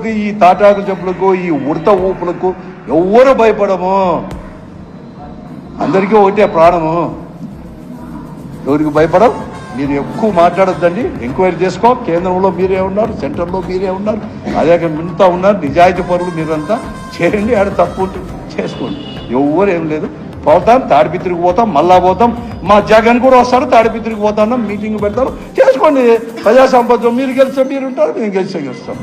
ఈ తాటాకు చెప్పులకు ఈ ఉడత ఊపులకు ఎవ్వరు భయపడము. అందరికీ ఒకటే ప్రాణము. ఎవరికి భయపడం. మీరు ఎక్కువ మాట్లాడొద్దండి. ఎంక్వైరీ చేసుకో. కేంద్రంలో మీరే ఉన్నారు, సెంటర్లో మీరే ఉన్నారు, అదే మిగతా ఉన్నారు. నిజాయితీ పరులు మీరంతా చేయండి. ఆడ తప్పు చేసుకోండి. ఎవ్వరు ఏం లేదు. పోతాం, తాడిపిత్రికి పోతాం, మళ్ళా పోతాం. మా జగన్ కూడా వస్తారు, తాడిపిత్రికి పోతాం, మీటింగ్ పెడతారు. చేసుకోండి. ప్రజా సంపద మీరు గెలిస్తే మీరు ఉంటారు, మేము గెలిస్తే గెలుస్తాం.